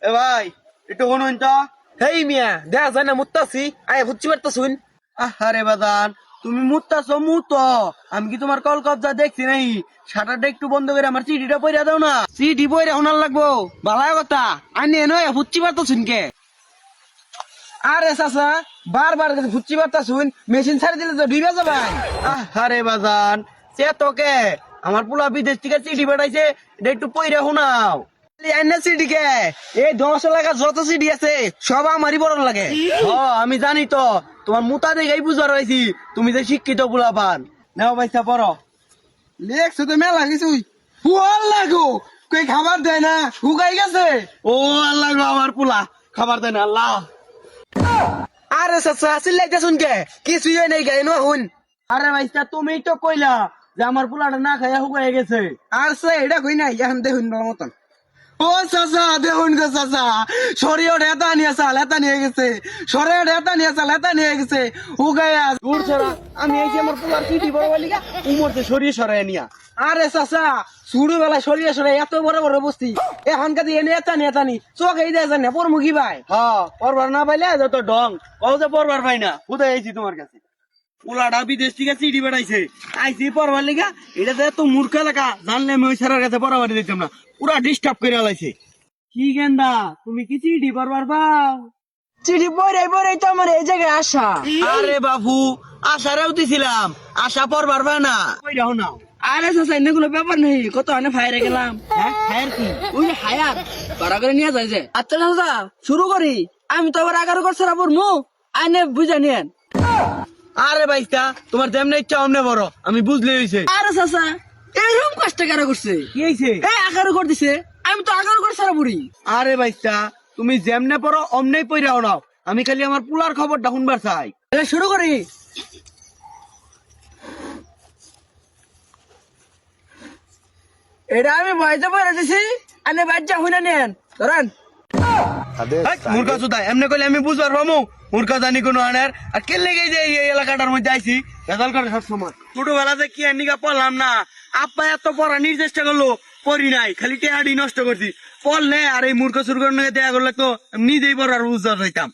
এ ভাই একটু শুনুন তো। হেই মিয়া দেখা যায় না মুত্তাছি আয় বুঝছি পারতা শুন। আরে বাজান, তুমি মুততাছো মুতো, আমি কি তোমার কল কবজা দেখছি নাই? শাটারটা একটু বন্ধ করে আমার চিঠিটা পইরা দাও না। চিঠি বইরা শোনার লাগবো ভালো কথা আনি এনো বুঝছি পারতা শুন কে। আরে চাচা বারবার বুঝছি পারতা শুন, মেশিন ছাড়ি দিলে তো ডুবে যাবে। আরে বাজান, সে তোকে আমার পুলা বিদেশ থেকে চিঠি পাঠাইছে, এটা একটু পইরা শোনাও। চিঠি কে এই 10 এলাকা যত চিঠি আছে সব আমারই বড় লাগে। আমি জানি তো, তোমার মুতা দেখেই বুঝার হয়েছি তুমি যে শিক্ষিত পুলা পান। নেও পয়সা পড়ো। লেখছো তো মেলা কিছুই ফুয়াল লাগো, কই খাবার দেয় না শুকাই গেছে। ও আল্লাহ গো, আমার পুলা খাবার দেন আল্লাহ। আরে চাচা চিল্লাইতে শুন কে কিছুই হয় নাই গাই নো হুন। আরে ভাইস্তা, তুমি তো কইলা যে আমার পুলাটা না খাইয়া শুকাই গেছে। আর সে এটা কই নাই এখন দেখুন মতন। ও চাচা দেখুন গো চাচা, শরীর হেতা নিয়ে চাল হেতা নিয়ে গেছে, শরীর হেতা নিয়ে চাল হেতা নিয়ে গেছে, উগাইয়া দূর ছাড়া। আমি এই যে আমার পুলার চিঠি বড় বলিগা উমরতে শরীর সরাই নিয়া। আরে চাচা ছোট বেলায় সরিয়ে সরে এত বড় বড় বস্তি এখন কাদি এনে এতানি চোখ এই দেয় জানে পর মুখি ভাই। হ্যাঁ, পরবার না পাইলে যত ডং কও যে পরবার পাই না। কোথায় আইছি তোমার কাছে? পুলাটা বিদেশ থেকে চিঠি পাঠাইছে, আইছি পরবার লিগা। এটা তো এত মূর্খ এলাকা, জানলে আমি ওই স্যারের কাছে পরাবার দিতাম না, পুরা ডিস্টার্ব করে আলাইছে। কি গেন্দা, তুমি কি চিঠি পরবার পাও? চিঠি পরে পরে তো আমার এই জায়গায় আসা। আরে বাবু, আশারেও দিছিলাম, আশা পরবার পায় না। কই রাও না। আরে চাচা এনে কোনো ব্যাপার নেই, কত অনেক ফায়ারে গেলাম। হ্যাঁ হ্যাঁ কি? ওই যে হায়ার ভাড়া করে নিয়ে যায় যে। আচ্ছা চাচা শুরু করি, আমি তো আবার 11 করে ছাড়া পড়মু, আইনে বুঝা নিয়েন। আরে ভাইস্তা, তোমার যেমন ইচ্ছা অমনে বড়, আমি বুঝলে হইছে। আরে চাচা এরকম কষ্ট কেন করছে? কি হইছে? এই 11 করে দিছে, আমি তো 11 করে ছাড়া পড়ি। আরে ভাইস্তা, তুমি যেমনে পড়ো অমনেই পইরাও নাও, আমি খালি আমার পুলার খবরটা শুনবার চাই। তাহলে শুরু করি। এটা আমি ভয়তে পড়ে দিছি, আনে বাচ্চা হইনা নেন ধরেন। মূর্খা সুদা এমনি কইলে আমি বুঝবার পামু? মূর্খা জানি কোনো আনের। আর কে লেগে যে এই এলাকাটার মধ্যে আইছি রেজাল্ট করে সব সময়। ছোটবেলাতে কি এনিকা পড়লাম না, আব্বা এত পড়া চেষ্টা করলো, পড়ি নাই, খালি টেহাডি নষ্ট করছি। পড়লে আর এই মূর্খ সুর্খ দেখা করলে তো নিজেই পড়ার বুঝতে হইতাম।